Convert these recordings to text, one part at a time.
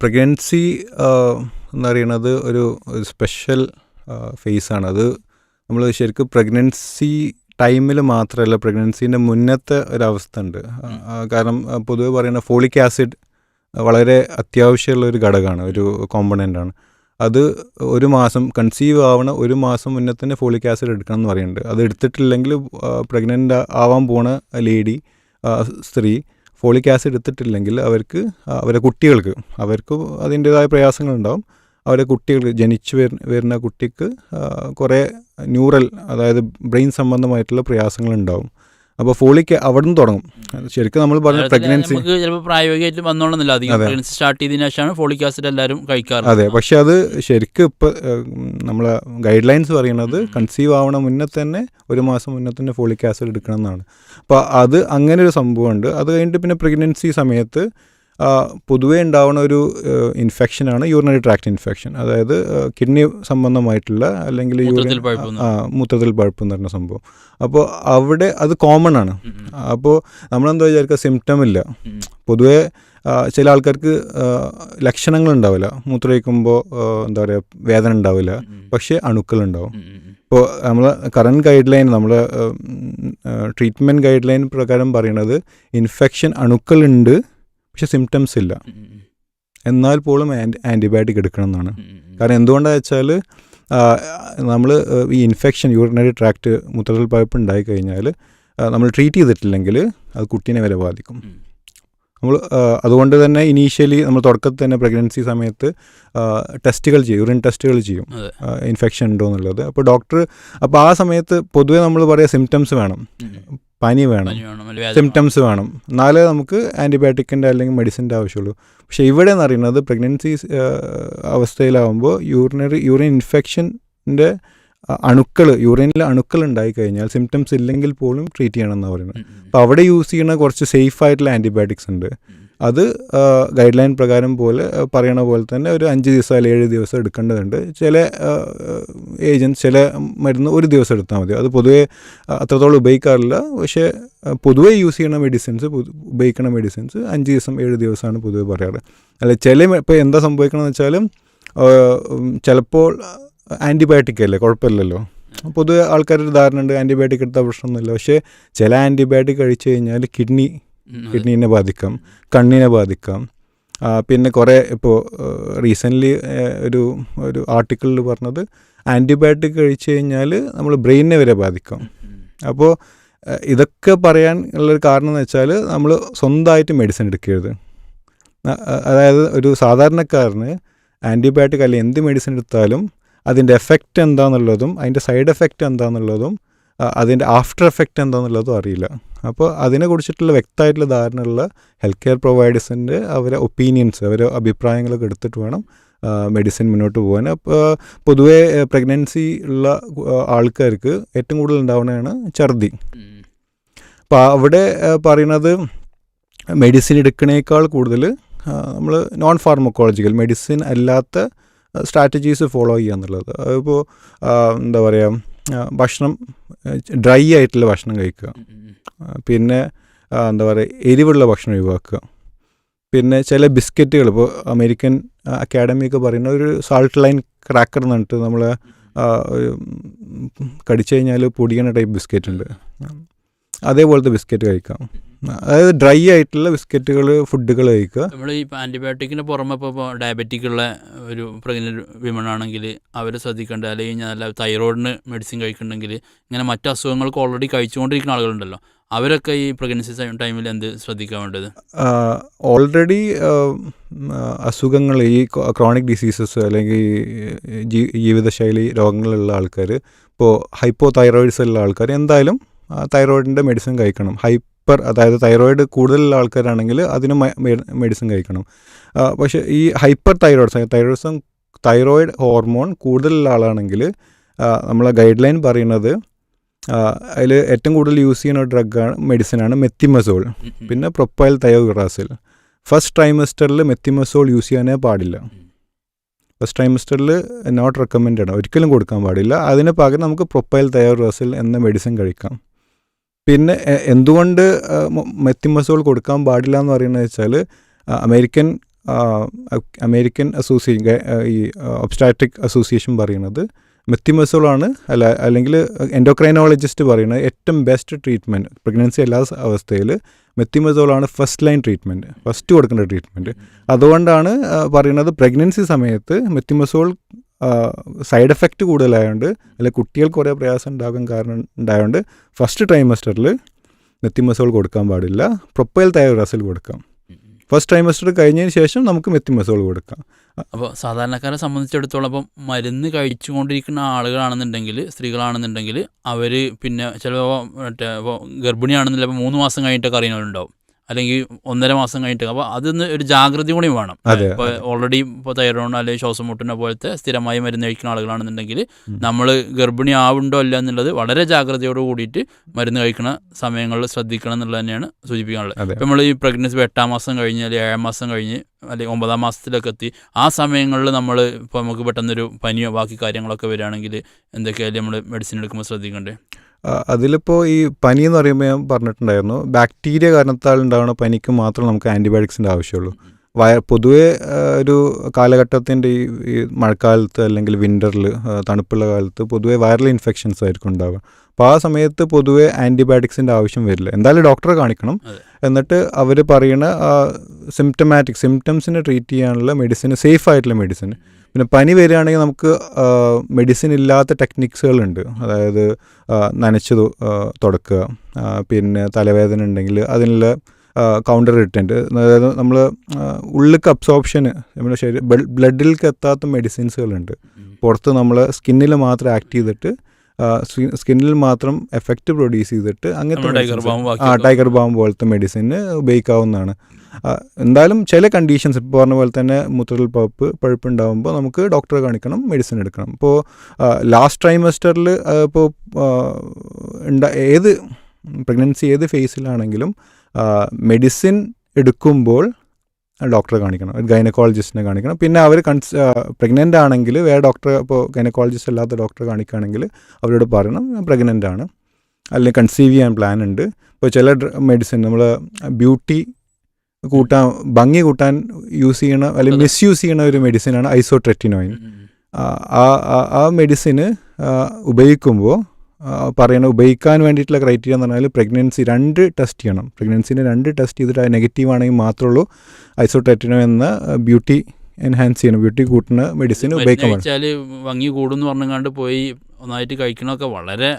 Pregnancy എന്ന് പറയുന്നത് ഒരു സ്പെഷ്യൽ ഫേസാണ്. അത് നമ്മൾ ശരിക്കും പ്രഗ്നൻസി ടൈമിൽ മാത്രമല്ല, പ്രഗ്നൻസീൻ്റെ മുന്നത്തെ ഒരവസ്ഥ ഉണ്ട്. കാരണം പൊതുവെ പറയുന്ന ഫോളിക് ആസിഡ് വളരെ അത്യാവശ്യമുള്ള ഒരു ഘടകമാണ്, ഒരു കോമ്പണൻ്റാണ്. അത് ഒരു മാസം കൺസീവ് ആവണ ഒരു മാസം മുന്നേ തന്നെ ഫോളിക് ആസിഡ് എടുക്കണം എന്ന് പറയുന്നുണ്ട്. അത് എടുത്തിട്ടില്ലെങ്കിൽ പ്രഗ്നൻ്റ് ആവാൻ പോണ ലേഡി, സ്ത്രീ ഫോളിക് ആസിഡ് എടുത്തിട്ടില്ലെങ്കിൽ അവരുടെ കുട്ടികൾക്ക് അതിൻ്റേതായ പ്രയാസങ്ങളുണ്ടാവും. അവരുടെ കുട്ടികൾക്ക് ജനിച്ചു വരുന്ന കുട്ടിക്ക് കുറേ ന്യൂറൽ, അതായത് ബ്രെയിൻ സംബന്ധമായിട്ടുള്ള പ്രയാസങ്ങളുണ്ടാവും. അപ്പോൾ ഫോളിക് അവിടെ നിന്ന് തുടങ്ങും. ശരിക്കും നമ്മൾ പറഞ്ഞ പ്രഗ്നൻസി ചിലപ്പോൾ പ്രായോഗികമായിട്ട് വന്നോളുന്നില്ല, അധികം പ്രഗ്നൻസി സ്റ്റാർട്ട് ചെയ്തതിനു ശേഷമാണ് ഫോളിക് ആസിഡ് എല്ലാവരും കഴിക്കാറ്. അതെ, പക്ഷെ അത് ശരിക്കും ഇപ്പോൾ നമ്മളെ ഗൈഡ് ലൈൻസ് പറയുന്നത് കൺസീവ് ആവണ മുന്നേ തന്നെ ഒരു മാസം മുന്നേ തന്നെ ഫോളിക് ആസിഡ് എടുക്കണം എന്നാണ്. അപ്പോൾ അത് അങ്ങനെ ഒരു സംഭവമുണ്ട്. അത് കഴിഞ്ഞിട്ട് പിന്നെ പ്രഗ്നൻസി സമയത്ത് പൊതുവേ ഉണ്ടാവുന്ന ഒരു ഇൻഫെക്ഷനാണ് യൂറിനറി ട്രാക്ട് ഇൻഫെക്ഷൻ. അതായത് കിഡ്നി സംബന്ധമായിട്ടുള്ള അല്ലെങ്കിൽ മൂത്രത്തിൽ പഴുപ്പ് എന്ന് പറഞ്ഞ സംഭവം. അപ്പോൾ അവിടെ അത് കോമൺ ആണ്. അപ്പോൾ നമ്മളെന്താ വിചാരിക്കുക, സിംറ്റം ഇല്ല. പൊതുവേ ചില ആൾക്കാർക്ക് ലക്ഷണങ്ങളുണ്ടാവില്ല, മൂത്രമൊഴിക്കുമ്പോൾ എന്താ പറയുക, വേദന ഉണ്ടാവില്ല, പക്ഷേ അണുക്കളുണ്ടാവും. ഇപ്പോൾ നമ്മൾ കറണ്ട് ഗൈഡ് ലൈൻ, നമ്മുടെ ട്രീറ്റ്മെൻറ്റ് ഗൈഡ് ലൈൻ പ്രകാരം പറയുന്നത് ഇൻഫെക്ഷൻ അണുക്കളുണ്ട് പക്ഷെ സിംറ്റംസ് ഇല്ല, എന്നാൽ പോലും ആൻറ്റിബയോട്ടിക് എടുക്കണം എന്നാണ്. കാരണം എന്തുകൊണ്ടാണെന്ന് വെച്ചാൽ നമ്മൾ ഈ ഇൻഫെക്ഷൻ യൂറിനറി ട്രാക്ട് മൂത്രത്തിൽ പഴുപ്പ് ഉണ്ടായിക്കഴിഞ്ഞാൽ നമ്മൾ ട്രീറ്റ് ചെയ്തിട്ടില്ലെങ്കിൽ അത് കുട്ടീനെ വരെ ബാധിക്കും. നമ്മൾ അതുകൊണ്ട് തന്നെ ഇനീഷ്യലി നമ്മൾ തുടക്കത്തിൽ തന്നെ പ്രഗ്നൻസി സമയത്ത് ടെസ്റ്റുകൾ ചെയ്യും, യൂറിൻ ടെസ്റ്റുകൾ ചെയ്യും ഇൻഫെക്ഷൻ ഉണ്ടോ എന്നുള്ളത്. അപ്പോൾ ആ സമയത്ത് പൊതുവേ നമ്മൾ പറയുക സിംറ്റംസ് വേണം, പനി വേണം, സിംറ്റംസ് വേണം, എന്നാലേ നമുക്ക് ആൻറ്റിബയോട്ടിക്കിൻ്റെ അല്ലെങ്കിൽ മെഡിസിൻ്റെ ആവശ്യമുള്ളൂ. പക്ഷേ ഇവിടെ എന്ന് പറയുന്നത് പ്രഗ്നൻസി അവസ്ഥയിലാവുമ്പോൾ യൂറിൻ ഇൻഫെക്ഷൻ്റെ യൂറിനിൽ അണുക്കൾ ഉണ്ടായിക്കഴിഞ്ഞാൽ സിംറ്റംസ് ഇല്ലെങ്കിൽ പോലും ട്രീറ്റ് ചെയ്യണം എന്നാണ് പറയുന്നത്. അപ്പോൾ അവിടെ യൂസ് ചെയ്യുന്ന കുറച്ച് സേഫ് ആയിട്ടുള്ള ആൻറ്റിബയോട്ടിക്സ് ഉണ്ട്. അത് ഗൈഡ് ലൈൻ പ്രകാരം പറയണ പോലെ തന്നെ ഒരു 5 ദിവസം അല്ലെങ്കിൽ 7 ദിവസം എടുക്കേണ്ടതുണ്ട്. ചില ചില മരുന്ന് ഒരു ദിവസം എടുത്താൽ മതി. അത് പൊതുവേ അത്രത്തോളം ഉപയോഗിക്കാറില്ല. പക്ഷേ പൊതുവേ യൂസ് ചെയ്യുന്ന ഉപയോഗിക്കുന്ന മെഡിസിൻസ് 5 ദിവസം 7 ദിവസമാണ് പൊതുവെ പറയാറ്. ഇപ്പോൾ എന്താ സംഭവിക്കണമെന്ന് വെച്ചാൽ ചിലപ്പോൾ ആൻറ്റിബയോട്ടിക് അല്ലേ, കുഴപ്പമില്ലല്ലോ. പൊതുവെ ആൾക്കാരുടെ ധാരണ ഉണ്ട് ആൻറ്റിബയോട്ടിക് എടുത്താൽ പ്രശ്നമൊന്നുമില്ല. പക്ഷേ ചില ആൻറ്റിബയോട്ടിക് കഴിച്ചു കഴിഞ്ഞാൽ കിഡ്നീനെ ബാധിക്കാം, കണ്ണിനെ ബാധിക്കാം. പിന്നെ കുറേ ഇപ്പോൾ റീസെൻ്റ്ലി ഒരു ആർട്ടിക്കിളിൽ പറഞ്ഞത് ആൻറ്റിബയോട്ടിക് കഴിച്ചു കഴിഞ്ഞാൽ നമ്മൾ ബ്രെയിനിനെ വരെ ബാധിക്കാം. അപ്പോൾ ഇതൊക്കെ പറയാൻ ഉള്ളൊരു കാരണം എന്ന് വെച്ചാൽ നമ്മൾ സ്വന്തമായിട്ട് മെഡിസിൻ എടുക്കരുത്. അതായത് ഒരു സാധാരണക്കാരന് ആൻറ്റിബയോട്ടിക് അല്ലെങ്കിൽ എന്ത് മെഡിസിൻ എടുത്താലും അതിൻ്റെ എഫക്റ്റ് എന്താണെന്നുള്ളതും അതിൻ്റെ സൈഡ് എഫക്റ്റ് എന്താണെന്നുള്ളതും അതിൻ്റെ ആഫ്റ്റർ എഫക്റ്റ് എന്താണെന്നുള്ളതും അറിയില്ല. അപ്പോൾ അതിനെക്കുറിച്ചിട്ടുള്ള വ്യക്തമായിട്ടുള്ള ധാരണയുള്ള ഹെൽത്ത് കെയർ പ്രൊവൈഡേഴ്സിൻ്റെ അവരെ ഒപ്പീനിയൻസ്, അവരെ അഭിപ്രായങ്ങളൊക്കെ എടുത്തിട്ട് വേണം മെഡിസിൻ മുന്നോട്ട് പോകാൻ. അപ്പോൾ പൊതുവേ പ്രഗ്നൻസി ഉള്ള ആൾക്കാർക്ക് ഏറ്റവും കൂടുതൽ ഉണ്ടാവുന്നതാണ് ഛർദി. അപ്പോൾ അവിടെ പറയുന്നത് മെഡിസിൻ എടുക്കണേക്കാൾ കൂടുതൽ നമ്മൾ നോൺ ഫാർമക്കോളജിക്കൽ മെഡിസിൻ അല്ലാത്ത സ്ട്രാറ്റജീസ് ഫോളോ ചെയ്യുക എന്നുള്ളത്. അതിപ്പോൾ എന്താ പറയുക, ഭക്ഷണം ഡ്രൈ ആയിട്ടുള്ള ഭക്ഷണം കഴിക്കുക, പിന്നെ എന്താ പറയുക എരിവുള്ള ഭക്ഷണം ഒഴിവാക്കുക, പിന്നെ ചില ബിസ്ക്കറ്റുകൾ ഇപ്പോൾ അമേരിക്കൻ അക്കാഡമിയൊക്കെ പറയുന്ന ഒരു സാൾട്ട് ലൈൻ ക്രാക്കർ എന്ന് പറഞ്ഞിട്ട് നമ്മൾ കടിച്ചു കഴിഞ്ഞാൽ പൊടിയണ ടൈപ്പ് ബിസ്ക്കറ്റ് ഉണ്ട്, അതേപോലത്തെ ബിസ്ക്കറ്റ് കഴിക്കാം. അതായത് ഡ്രൈ ആയിട്ടുള്ള ബിസ്ക്കറ്റുകൾ, ഫുഡുകൾ കഴിക്കുക. നമ്മൾ ഈ ആൻറ്റിബയോട്ടിക്കിന് പുറമെ ഇപ്പോൾ ഡയബറ്റിക് ഉള്ള ഒരു പ്രഗ്നൻ്റ് വിമൺ ആണെങ്കിൽ അവർ ശ്രദ്ധിക്കേണ്ട, അല്ലെങ്കിൽ നല്ല തൈറോയിഡിന് മെഡിസിൻ കഴിക്കുന്നുണ്ടെങ്കിൽ, ഇങ്ങനെ മറ്റു അസുഖങ്ങൾക്ക് ഓൾറെഡി കഴിച്ചുകൊണ്ടിരിക്കുന്ന ആളുകളുണ്ടല്ലോ, അവരൊക്കെ ഈ പ്രഗ്നൻസി ടൈമിൽ എന്ത് ശ്രദ്ധിക്കാൻ വേണ്ടത്? ഓൾറെഡി അസുഖങ്ങൾ, ഈ ക്രോണിക് ഡിസീസസ് അല്ലെങ്കിൽ ജീവിതശൈലി രോഗങ്ങളുള്ള ആൾക്കാർ, ഇപ്പോൾ ഹൈപ്പോ തൈറോയിഡ്സ് ഉള്ള ആൾക്കാർ എന്തായാലും തൈറോയിഡിൻ്റെ മെഡിസിൻ കഴിക്കണം. അതായത് തൈറോയിഡ് കൂടുതലുള്ള ആൾക്കാരാണെങ്കിൽ അതിന് മെഡിസിൻ കഴിക്കണം. പക്ഷേ ഈ ഹൈപ്പർ തൈറോയിഡ് ഹോർമോൺ കൂടുതലുള്ള ആളാണെങ്കിൽ നമ്മളെ ഗൈഡ് ലൈൻ പറയുന്നത് അതിൽ ഏറ്റവും കൂടുതൽ യൂസ് ചെയ്യുന്ന മെഡിസിനാണ് മെത്തിമസോൾ, പിന്നെ പ്രൊപ്പൈൽ തയോഗ്രാസിൽ. ഫസ്റ്റ് ട്രൈമസ്റ്ററിൽ മെത്തിമസോൾ യൂസ് ചെയ്യാനേ പാടില്ല. ഫസ്റ്റ് ട്രൈമസ്റ്ററിൽ നോട്ട് റെക്കമെൻഡഡ്, ഒരിക്കലും കൊടുക്കാൻ പാടില്ല. അതിന് പകരം നമുക്ക് പ്രൊപ്പൈൽ തയോഗ്രാസിൽ എന്ന മെഡിസിൻ കഴിക്കാം. പിന്നെ എന്തുകൊണ്ട് മെത്തിമസോൾ കൊടുക്കാൻ പാടില്ല എന്ന് പറയുന്നത് വെച്ചാൽ അമേരിക്കൻ അമേരിക്കൻ ഈ ഒബ്സ്റ്റാട്രിക് അസോസിയേഷൻ പറയുന്നത് മെത്തിമസോളാണ് അല്ലെങ്കിൽ എൻഡോക്രൈനോളജിസ്റ്റ് പറയുന്നത് ഏറ്റവും ബെസ്റ്റ് ട്രീറ്റ്മെൻറ്റ് പ്രഗ്നൻസി എല്ലാ അവസ്ഥയിൽ മെത്തിമസോളാണ് ഫസ്റ്റ് ലൈൻ ട്രീറ്റ്മെൻറ്റ്, ഫസ്റ്റ് കൊടുക്കേണ്ട ട്രീറ്റ്മെൻറ്റ്. അതുകൊണ്ടാണ് പറയുന്നത് പ്രഗ്നൻസി സമയത്ത് മെത്തിമസോൾ സൈഡ് എഫക്റ്റ് കൂടുതലായതുകൊണ്ട് അല്ലെങ്കിൽ കുട്ടികൾക്ക് കുറേ പ്രയാസം ഉണ്ടായതുകൊണ്ട് ഫസ്റ്റ് ട്രൈമസ്റ്ററിൽ മെത്തിമസോൾ കൊടുക്കാൻ പാടില്ല, പ്രൊപ്പൈൽ തൈറോസിൽ കൊടുക്കാം. ഫസ്റ്റ് ട്രൈമസ്റ്റർ കഴിഞ്ഞതിന് ശേഷം നമുക്ക് മെത്തിമസോൾ കൊടുക്കാം. അപ്പോൾ സാധാരണക്കാരെ സംബന്ധിച്ചിടത്തോളം അപ്പം മരുന്ന് കഴിച്ചുകൊണ്ടിരിക്കുന്ന ആളുകളാണെന്നുണ്ടെങ്കിൽ, സ്ത്രീകളാണെന്നുണ്ടെങ്കിൽ അവർ പിന്നെ ചിലപ്പോൾ ഇപ്പോൾ ഗർഭിണിയാണെന്നില്ല, ഇപ്പോൾ 3 മാസം കഴിഞ്ഞിട്ടൊക്കെ അറിയുന്നവരുണ്ടാവും, അല്ലെങ്കിൽ 1.5 മാസം കഴിഞ്ഞിട്ട്. അപ്പോൾ അതൊന്ന് ഒരു ജാഗ്രത കൂടി വേണം. ഇപ്പോൾ ഓൾറെഡി ഇപ്പോൾ തൈറോയിഡ് അല്ലെങ്കിൽ ശ്വാസം മുട്ടുന്ന പോലത്തെ സ്ഥിരമായി മരുന്ന് കഴിക്കുന്ന ആളുകളാണെന്നുണ്ടെങ്കിൽ നമ്മൾ ഗർഭിണി ആവുണ്ടോ ഇല്ല എന്നുള്ളത് വളരെ ജാഗ്രതയോട് കൂടിയിട്ട് മരുന്ന് കഴിക്കുന്ന സമയങ്ങളിൽ ശ്രദ്ധിക്കണം എന്നുള്ളത് തന്നെയാണ് സൂചിപ്പിക്കാനുള്ളത്. ഇപ്പോൾ നമ്മൾ ഈ പ്രഗ്നൻസി 8-ാം മാസം കഴിഞ്ഞ് അല്ലെങ്കിൽ 7-ാം മാസം കഴിഞ്ഞ് അല്ലെങ്കിൽ 9-ാം മാസത്തിലൊക്കെ എത്തി ആ സമയങ്ങളിൽ നമ്മൾ ഇപ്പോൾ നമുക്ക് പെട്ടെന്നൊരു പനിയോ ബാക്കി കാര്യങ്ങളൊക്കെ വരികയാണെങ്കിൽ എന്തൊക്കെയായാലും നമ്മൾ മെഡിസിൻ എടുക്കുമ്പോൾ ശ്രദ്ധിക്കണ്ടേ? അതിലിപ്പോൾ ഈ പനി എന്ന് പറയുമ്പോൾ ഞാൻ പറഞ്ഞിട്ടുണ്ടായിരുന്നു, ബാക്ടീരിയ കാരണത്താൽ ഉണ്ടാകുന്ന പനിക്ക് മാത്രം നമുക്ക് ആൻറ്റിബയോട്ടിക്സിൻ്റെ ആവശ്യമുള്ളൂ. പൊതുവേ ഒരു കാലഘട്ടത്തിൻ്റെ ഈ മഴക്കാലത്ത് അല്ലെങ്കിൽ വിൻ്ററിൽ തണുപ്പുള്ള കാലത്ത് പൊതുവേ വൈറൽ ഇൻഫെക്ഷൻസ് ആയിരിക്കും ഉണ്ടാവുക. അപ്പോൾ ആ സമയത്ത് പൊതുവേ ആൻറ്റിബയോട്ടിക്സിൻ്റെ ആവശ്യം വരില്ല. എന്തായാലും ഡോക്ടറെ കാണിക്കണം. എന്നിട്ട് അവർ പറയുന്ന സിംറ്റംസിനെ ട്രീറ്റ് ചെയ്യാനുള്ള മെഡിസിന്, സേഫ് ആയിട്ടുള്ള മെഡിസിൻ. പിന്നെ പനി വരികയാണെങ്കിൽ നമുക്ക് മെഡിസിൻ ഇല്ലാത്ത ടെക്നിക്സുകളുണ്ട്. അതായത് നനച്ച് തുടക്കുക, പിന്നെ തലവേദന ഉണ്ടെങ്കിൽ അതിനുള്ള കൗണ്ടർ ഇറിറ്റൻറ്റ്, അതായത് നമ്മൾ ഉള്ളിലേക്ക് അബ്സോർപ്ഷന് നമ്മുടെ ബ്ലഡിലേക്ക് എത്താത്ത മെഡിസിൻസുകളുണ്ട്. പുറത്ത് നമ്മൾ സ്കിന്നിൽ മാത്രം ആക്ട് ചെയ്തിട്ട് സ്കിന്നിൽ മാത്രം എഫക്റ്റ് പ്രൊഡ്യൂസ് ചെയ്തിട്ട് അങ്ങനത്തെ ടൈഗർ ബാം പോലത്തെ മെഡിസിന് ഉപയോഗിക്കാവുന്നതാണ്. എന്തായാലും ചില കണ്ടീഷൻസ് ഇപ്പോൾ പറഞ്ഞ പോലെ തന്നെ മൂത്രത്തിൽ പഴുപ്പ് ഉണ്ടാകുമ്പോൾ നമുക്ക് ഡോക്ടറെ കാണിക്കണം, മെഡിസിൻ എടുക്കണം. ഇപ്പോൾ ലാസ്റ്റ് ട്രൈമസ്റ്ററിൽ ഇപ്പോൾ ഏത് പ്രഗ്നൻസി ഏത് ഫേസിലാണെങ്കിലും മെഡിസിൻ എടുക്കുമ്പോൾ ഡോക്ടറെ കാണിക്കണം, ഒരു ഗൈനക്കോളജിസ്റ്റിനെ കാണിക്കണം. പിന്നെ അവർ പ്രഗ്നൻ്റ് ആണെങ്കിൽ വേറെ ഡോക്ടറെ, ഇപ്പോൾ ഗൈനക്കോളജിസ്റ്റ് അല്ലാത്ത ഡോക്ടറെ കാണിക്കുകയാണെങ്കിൽ അവരോട് പറയണം പ്രഗ്നൻ്റ് ആണ് അല്ലെങ്കിൽ കൺസീവ് ചെയ്യാൻ പ്ലാൻ ഉണ്ട്. ഇപ്പോൾ ചില മെഡിസിൻ നമ്മൾ ബ്യൂട്ടി ഭംഗി കൂട്ടാൻ യൂസ് ചെയ്യണ അല്ലെങ്കിൽ മിസ്യൂസ് ചെയ്യണ ഒരു മെഡിസിനാണ് ഐസോട്രെറ്റിനോയിൻ. ആ മെഡിസിന് ഉപയോഗിക്കുമ്പോൾ ഉപയോഗിക്കാൻ വേണ്ടിയിട്ടുള്ള ക്രൈറ്റീരിയ എന്ന് പറഞ്ഞാൽ പ്രഗ്നൻസി 2 ടെസ്റ്റ് ചെയ്യണം. പ്രഗ്നൻസിനെ 2 ടെസ്റ്റ് ചെയ്തിട്ട് അത് നെഗറ്റീവ് ആണെങ്കിൽ മാത്രമേ ഉള്ളൂ ഐസോട്രെറ്റിനോ എന്ന ബ്യൂട്ടി എൻഹാൻസ് ചെയ്യണം, ബ്യൂട്ടി കൂട്ടുന്ന മെഡിസിൻ ഉപയോഗിക്കാൻ പാടില്ല. ഭംഗി കൂടുന്നു പറഞ്ഞാണ്ട് പോയി ഒന്നായിട്ട് കഴിക്കണമൊക്കെ വളരെ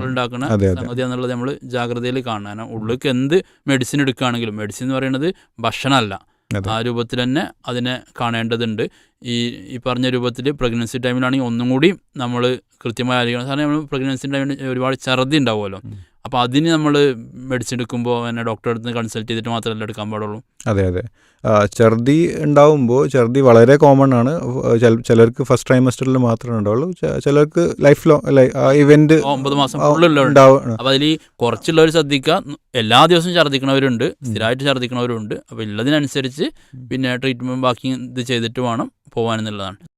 ഉണ്ടാക്കുന്ന സംഗതി എന്നുള്ളത് നമ്മൾ ജാഗ്രതയിൽ കാണാൻ. ഉള്ളിലേക്ക് എന്ത് മെഡിസിൻ എടുക്കുകയാണെങ്കിലും, മെഡിസിൻ എന്ന് പറയുന്നത് ഭക്ഷണമല്ല, ആ രൂപത്തിൽ തന്നെ അതിനെ കാണേണ്ടതുണ്ട്. ഈ പറഞ്ഞ രൂപത്തിൽ പ്രഗ്നൻസി ടൈമിലാണെങ്കിൽ ഒന്നും കൂടി നമ്മൾ കൃത്യമായി അറിയണം. കാരണം നമ്മൾ പ്രഗ്നൻസി ടൈമിൽ ഒരുപാട് ഛർദി ഉണ്ടാവുമല്ലോ, അപ്പോൾ അതിന് നമ്മൾ മെഡിസിൻ എടുക്കുമ്പോൾ തന്നെ ഡോക്ടറെ അടുത്ത് കൺസൾട്ട് ചെയ്തിട്ട് മാത്രമല്ല എടുക്കാൻ പാടുള്ളൂ. അതെ, ഛർദി ഉണ്ടാവുമ്പോൾ ഛർദി വളരെ കോമൺ ആണ്. ചിലർക്ക് ഫസ്റ്റ് ട്രൈമസ്റ്ററിൽ മാത്രമേ ഉണ്ടാവുള്ളൂ, ചിലർക്ക് ലൈഫ് ലോങ് ഇവന്റ് 9 മാസം ഉണ്ടാവും. അപ്പോൾ അതിൽ കുറച്ചുള്ളവർ ശ്രദ്ധിക്കുക. എല്ലാ ദിവസവും ഛർദിക്കണവരുണ്ട്, സ്ഥിരമായിട്ട് ഛർദിക്കണവരുണ്ട്. അപ്പോൾ ഉള്ളതിനനുസരിച്ച് പിന്നെ ട്രീറ്റ്മെൻറ്റ് ബാക്കി ഇത് ചെയ്തിട്ട് വേണം പോകാനെന്നുള്ളതാണ്.